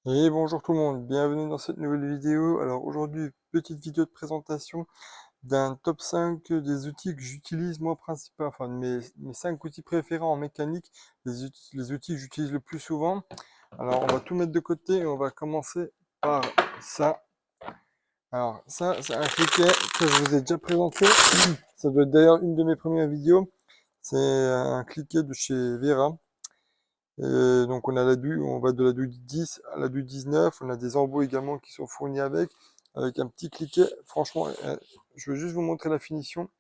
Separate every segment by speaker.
Speaker 1: Et bonjour tout le monde, bienvenue dans cette nouvelle vidéo. Alors aujourd'hui, petite vidéo de présentation d'un top 5 des outils que j'utilise moi principalement, enfin mes 5 outils préférés en mécanique, les outils que j'utilise le plus souvent. Alors on va tout mettre de côté et on va commencer par ça. Alors ça, c'est un cliquet que je vous ai déjà présenté. Ça doit être d'ailleurs une de mes premières vidéos. C'est un cliquet de chez Vera. Et donc on a la douille, on va de la douille 10 à la douille 19. On a des embouts également qui sont fournis avec un petit cliquet. Franchement, je veux juste vous montrer la finition.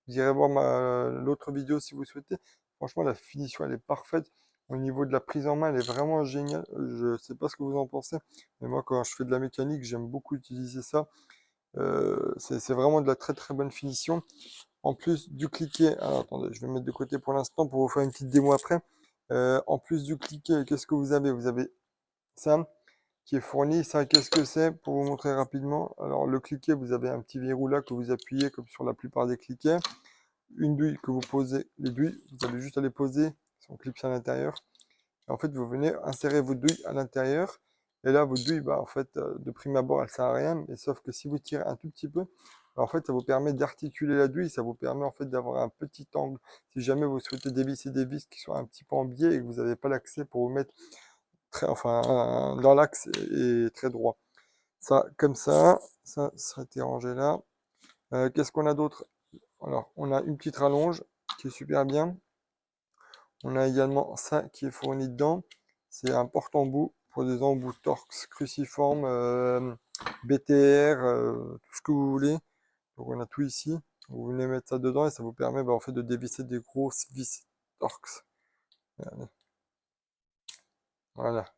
Speaker 1: Vous irez voir l'autre vidéo si vous souhaitez. Franchement, la finition, elle est parfaite. Au niveau de la prise en main, elle est vraiment géniale. Je sais pas ce que vous en pensez, mais moi, quand je fais de la mécanique, j'aime beaucoup utiliser ça. C'est vraiment de la très très bonne finition. En plus du cliquet, alors attendez, je vais mettre de côté pour l'instant pour vous faire une petite démo après. En plus du cliquet, qu'est-ce que vous avez? Vous avez ça qui est fourni. Ça, qu'est-ce que c'est? Pour vous montrer rapidement. Alors, le cliquet, vous avez un petit verrou là que vous appuyez comme sur la plupart des cliquets. Une douille que vous posez, les douilles, vous avez juste à les poser, elles sont clipsées à l'intérieur. Et en fait, vous venez insérer vos douilles à l'intérieur. Et là, vos douilles, bah, en fait, de prime abord, elles ne servent à rien. Mais sauf que si vous tirez un tout petit peu, bah, en fait, ça vous permet d'articuler la douille. Ça vous permet en fait d'avoir un petit angle. Si jamais vous souhaitez dévisser des vis qui sont un petit peu en biais et que vous n'avez pas l'accès pour vous mettre dans l'axe et très droit. Ça, comme ça serait été rangé là. Qu'est-ce qu'on a d'autre? Alors, on a une petite rallonge qui est super bien. On a également ça qui est fourni dedans. C'est un porte-embout pour des embouts Torx cruciformes, BTR, tout ce que vous voulez. Donc on a tout ici. Vous venez mettre ça dedans et ça vous permet en fait de dévisser des grosses vis Torx. Voilà. Ça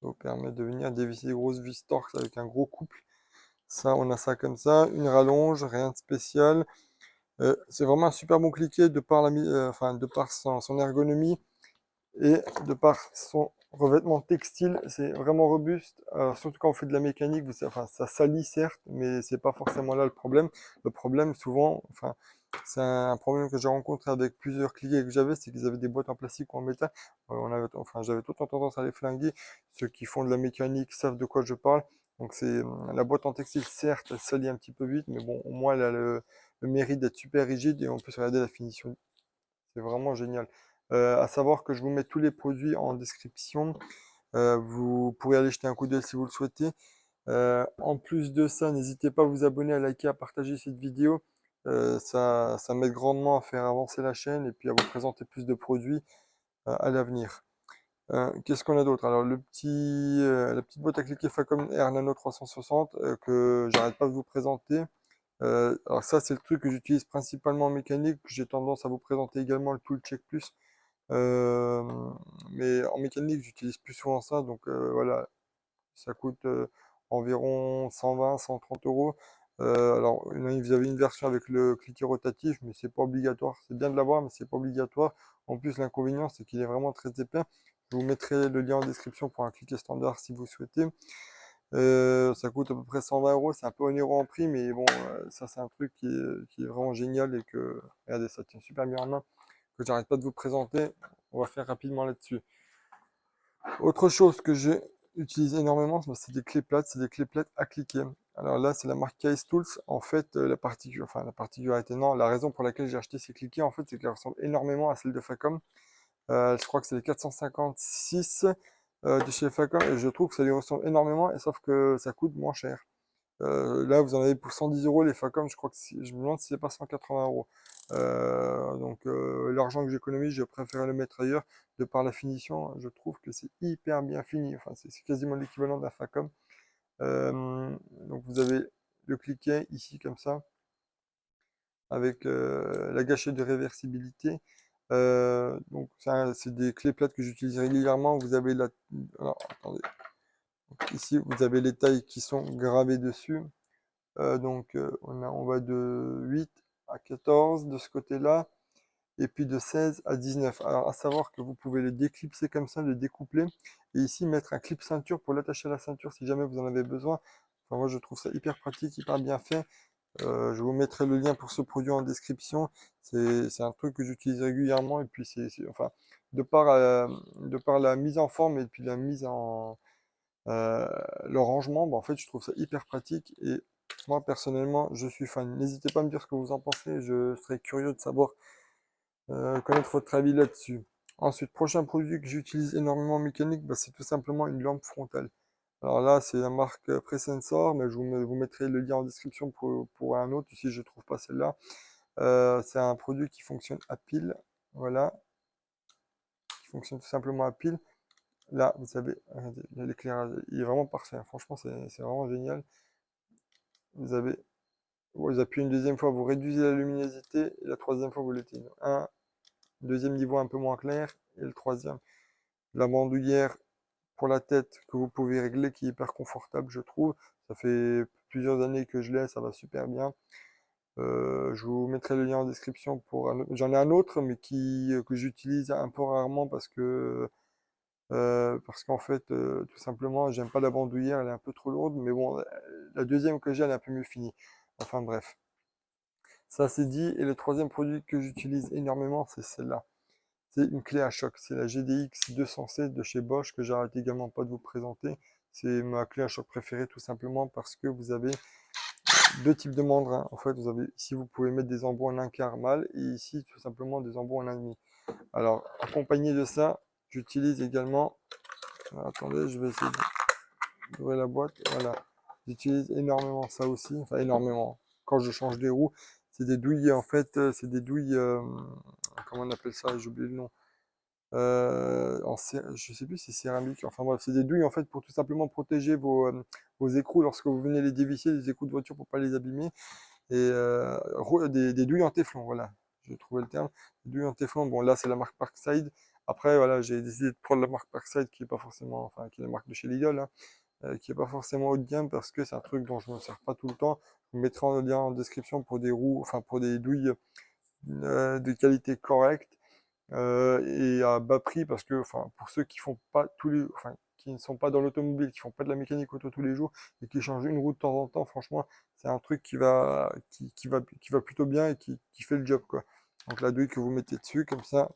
Speaker 1: vous permet de venir dévisser des grosses vis Torx avec un gros couple. Ça, on a ça comme ça. Une rallonge, rien de spécial. C'est vraiment un super bon cliquet de par, de par son ergonomie. Et de par son revêtement textile, c'est vraiment robuste. Alors, surtout quand on fait de la mécanique, enfin, ça salit certes, mais c'est pas forcément là le problème. Le problème, souvent, enfin, c'est un problème que j'ai rencontré avec plusieurs clients que j'avais, c'est qu'ils avaient des boîtes en plastique ou en métal. Enfin, j'avais tout le temps tendance à les flinguer. Ceux qui font de la mécanique savent de quoi je parle. Donc c'est la boîte en textile, certes, elle salit un petit peu vite, mais bon, au moins elle a le mérite d'être super rigide et on peut se regarder la finition. C'est vraiment génial. À savoir que je vous mets tous les produits en description. Vous pourrez aller jeter un coup d'œil si vous le souhaitez. En plus de ça, n'hésitez pas à vous abonner, à liker, à partager cette vidéo. Ça m'aide grandement à faire avancer la chaîne et puis à vous présenter plus de produits à l'avenir. Qu'est-ce qu'on a d'autre? Alors la petite boîte à cliquer Facom Air Nano 360 que j'arrête pas de vous présenter. Alors ça, c'est le truc que j'utilise principalement en mécanique. J'ai tendance à vous présenter également le Tool Check Plus. Euh, mais en mécanique, j'utilise plus souvent ça. Donc voilà, ça coûte environ 120, 130 euros. Alors, vous avez une version avec le cliquet rotatif, mais c'est pas obligatoire. C'est bien de l'avoir, mais c'est pas obligatoire. En plus, l'inconvénient, c'est qu'il est vraiment très épais. Je vous mettrai le lien en description pour un cliquet standard si vous souhaitez. Ça coûte à peu près 120 euros. C'est un peu onéreux en prix, mais bon, ça, c'est un truc qui est vraiment génial et que, regardez, ça tient super bien en main. Que j'arrête pas de vous présenter. On va faire rapidement là-dessus. Autre chose que j'ai utilisé énormément, c'est des clés plates. C'est des clés plates à cliquer. Alors là, c'est la marque Case Tools. En fait, la particularité, non, la raison pour laquelle j'ai acheté ces cliquets, en fait, c'est qu'elles ressemblent énormément à celles de Facom. Je crois que c'est les 456 de chez Facom et je trouve que ça lui ressemble énormément, et sauf que ça coûte moins cher. Là, vous en avez pour 110 euros les Facom, je crois que je me demande si c'est pas 180 euros. Donc l'argent que j'économise, je préfère le mettre ailleurs. De par la finition, je trouve que c'est hyper bien fini. Enfin, c'est quasiment l'équivalent d'un Facom. Donc vous avez le cliquet ici comme ça, avec la gâchette de réversibilité. Donc c'est des clés plates que j'utilise régulièrement. Vous avez alors, attendez. Donc, ici, vous avez les tailles qui sont gravées dessus. On va de 8 à 14 de ce côté-là, et puis de 16 à 19. Alors, à savoir que vous pouvez le déclipser comme ça, le découpler, et ici mettre un clip ceinture pour l'attacher à la ceinture si jamais vous en avez besoin. Enfin, moi, je trouve ça hyper pratique, hyper bien fait. Je vous mettrai le lien pour ce produit en description. C'est un truc que j'utilise régulièrement, et puis enfin, de par la mise en forme et puis la mise Euh, le rangement, bah, en fait, je trouve ça hyper pratique et moi, personnellement, je suis fan. N'hésitez pas à me dire ce que vous en pensez, je serais curieux de savoir, connaître votre avis là-dessus. Ensuite, prochain produit que j'utilise énormément en mécanique, bah, c'est tout simplement une lampe frontale. Alors là, c'est la marque Presensor, mais vous mettrai le lien en description pour un autre si je ne trouve pas celle-là. C'est un produit qui fonctionne à pile, voilà, qui fonctionne tout simplement à pile. Là, vous savez, regardez, l'éclairage, il est vraiment parfait, hein. Franchement, c'est vraiment génial. Vous avez, vous appuyez une deuxième fois, vous réduisez la luminosité, et la troisième fois, vous l'éteignez. Un deuxième niveau un peu moins clair, et le troisième. La bandoulière pour la tête que vous pouvez régler, qui est hyper confortable, je trouve. Ça fait plusieurs années que je l'ai, ça va super bien. Je vous mettrai le lien en description pour j'en ai un autre, mais que j'utilise un peu rarement parce qu'en fait, tout simplement, j'aime pas la bandoulière, elle est un peu trop lourde, mais bon, la deuxième que j'ai, elle est un peu mieux finie. Enfin bref, ça c'est dit. Et le troisième produit que j'utilise énormément, c'est celle-là. C'est une clé à choc. C'est la GDX 207 de chez Bosch que j'arrête également pas de vous présenter. C'est ma clé à choc préférée tout simplement parce que vous avez deux types de mandrins. En fait, vous avez ici, vous pouvez mettre des embouts en un quart mâle et ici, tout simplement, des embouts en un demi. Alors, accompagné de ça, j'utilise également. Alors, attendez, je vais essayer d'ouvrir la boîte. Voilà. J'utilise énormément ça aussi. Enfin, énormément. Quand je change des roues, c'est des douilles, en fait, c'est des douilles. Comment on appelle ça? J'ai oublié le nom. Je sais plus si c'est céramique. Enfin bref, c'est des douilles en fait pour tout simplement protéger vos écrous lorsque vous venez les dévisser, les écrous de voiture pour pas les abîmer. Et des douilles en téflon, voilà. J'ai trouvé le terme. Des douilles en téflon. Bon, là, c'est la marque Parkside. Après, voilà, j'ai décidé de prendre la marque Parkside qui est pas forcément, enfin, qui est la marque de chez Lidl, hein, qui est pas forcément haut de gamme parce que c'est un truc dont je me sers pas tout le temps. Je vous mettrai un lien en description pour des roues, enfin, pour des douilles de qualité correcte et à bas prix parce que, enfin, pour ceux qui font pas enfin, qui ne sont pas dans l'automobile, qui font pas de la mécanique auto tous les jours et qui changent une roue de temps en temps, franchement, c'est un truc qui va plutôt bien et qui fait le job, quoi. Donc la douille que vous mettez dessus, comme ça,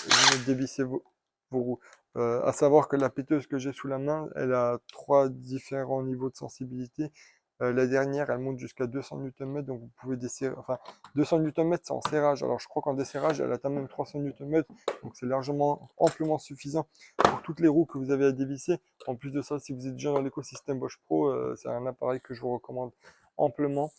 Speaker 1: et vous dévissez vos roues. À savoir que la péteuse que j'ai sous la main, elle a trois différents niveaux de sensibilité. La dernière, elle monte jusqu'à 200 Nm, donc vous pouvez desserrer, enfin 200 Nm c'est en serrage, alors je crois qu'en desserrage elle atteint même 300 Nm, donc c'est largement, amplement suffisant pour toutes les roues que vous avez à dévisser. En plus de ça, si vous êtes déjà dans l'écosystème Bosch Pro, c'est un appareil que je vous recommande amplement.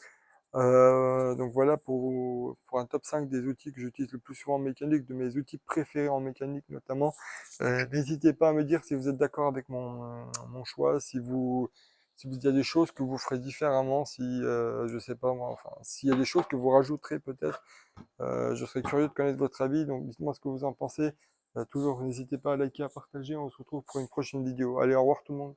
Speaker 1: Donc voilà pour un top 5 des outils que j'utilise le plus souvent en mécanique, de mes outils préférés en mécanique notamment. N'hésitez pas à me dire si vous êtes d'accord avec mon choix, si il y a des choses que vous ferez différemment, si je sais pas moi, enfin s'il y a des choses que vous rajouterez peut-être. Je serais curieux de connaître votre avis, donc dites-moi ce que vous en pensez. Toujours n'hésitez pas à liker, à partager, on se retrouve pour une prochaine vidéo. Allez, au revoir tout le monde.